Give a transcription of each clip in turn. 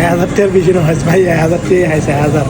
1000 টাকার বেশি না ভাই, 1000 টাকা হাইছে 1000।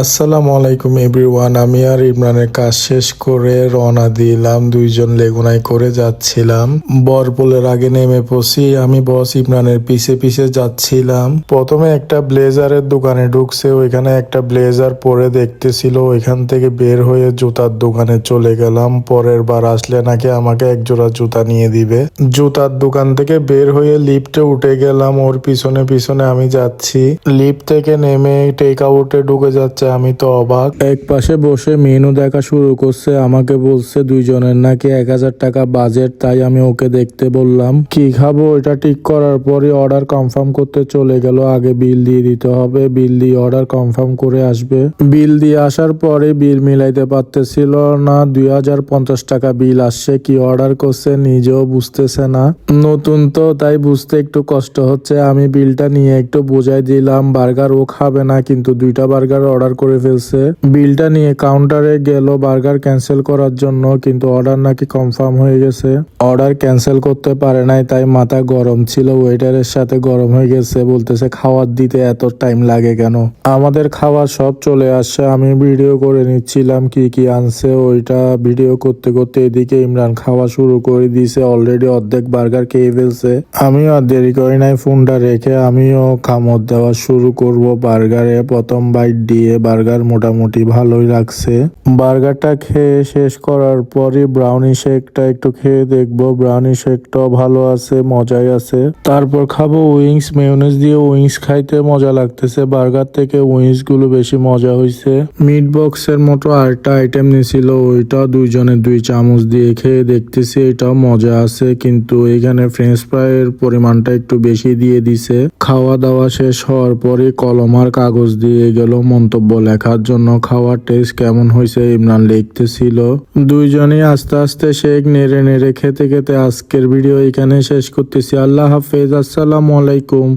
আসসালামু আলাইকুম এভরিওয়ান। আমি আর ইমরানের কাজ শেষ করে রওনা দিলাম, দুইজন লেগুনাই করে যাচ্ছিলাম। বরপুলের আগে নেমে পড়ছি, আমি বস ইমরানের পিছে পিছে যাচ্ছিলাম। প্রথমে একটা ব্লেজারের দোকানে ঢুকছে, ওইখানে একটা ব্লেজার পরে দেখতেছিল, ওইখান থেকে বের হয়ে জুতার দোকানে চলে গেলাম। পরের বার আসলে নাকি আমাকে এক জোড়া জুতা নিয়ে দিবে। জুতার দোকান থেকে বের হয়ে লিফটে উঠে গেলাম, ওর পিছনে পিছনে আমি যাচ্ছি। লিফট থেকে নেমে টেক আউটে ঢুকে যাচ্ছে, আমি তো অবাক। এক পাশে বসে মেনু দেখা শুরু করছে, আমাকে বলছে দুইজনের নাকি 1000 টাকা বাজেট, তাই আমি ওকে দেখতে বললাম কি খাবো। এটা ঠিক করার পরে অর্ডার কনফার্ম করতে চলে গেল। আগে বিল দিয়ে দিতে হবে, বিল দিয়ে অর্ডার কনফার্ম করে আসবে। বিল দিয়ে আসার পরে বিল মিলাইতে পারতেছিল না, 2050 টাকা বিল আসছে। কি অর্ডার করছে নিজেও বুঝতেছে না, নতুন তো তাই বুঝতে একটু কষ্ট হচ্ছে। আমি বিলটা নিয়ে একটু বোঝাই দিলাম, বার্গার ও খাবে না, কিন্তু 2টা বার্গার অর্ডার করে ফেলছে। বিলটা নিয়ে কাউন্টারে গেল বার্গার ক্যান্সেল করার জন্য, কিন্তু অর্ডার নাকি কনফার্ম হয়ে গেছে। অর্ডার ক্যান্সেল করতে পারে নাই, তাই মাথা গরম ছিল। ওয়েটারের সাথে গরম হয়ে গেছে, বলতেছে খাওয়ার দিতে এত টাইম লাগে কেন। আমাদের খাওয়া সব চলে আসছে, আমি ভিডিও করে নিচ্ছিলাম কি কি আনছে। ওইটা ভিডিও করতে করতে এদিকে ইমরান খাওয়া শুরু করে দিয়েছে, অলরেডি অর্ধেক বার্গার খেয়ে ফেলছে। আমিও আর দেরি করি নাই, ফোনটা রেখে আমিও কামড় দেওয়া শুরু করব বার্গারে। প্রথম বাইট দিয়ে বার্গার মোটামুটি ভালোই লাগছে। বার্গারটা খেয়ে শেষ করার পরই ব্রাউনি শেকটা একটু খেয়ে দেখবো, ব্রাউনি শেকটাও ভালো আছে, মজাই আছে। তারপর খাবো উইংস, মেয়োনেজ দিয়ে উইংস খাইতে মজা লাগতেছে, বার্গার থেকে উইংস গুলো বেশি মজা হয়েছে। মিট বক্সের মতো আরেকটা আইটেম নিছিল, ওইটাও দুইজনে 2 চামচ দিয়ে খেয়ে দেখতেছি, এটাও মজা আছে, কিন্তু এখানে ফ্রেঞ্চ ফ্রাইয়ের পরিমাণটা একটু বেশি দিয়ে দিছে। খাওয়া দাওয়া শেষ হওয়ার পরে কলম আর কাগজ দিয়ে গেল মন্তব্য লেখার জন্য। খাওয়ার টেস্ট কেমন হয়েছে ইমরান লিখতেছিল। দুইজনই আস্তে আস্তে শেক নেড়ে নেড়ে খেতে খেতে আজকের ভিডিও এখানে শেষ করতেছি। আল্লাহ হাফেজ, আসসালামু আলাইকুম।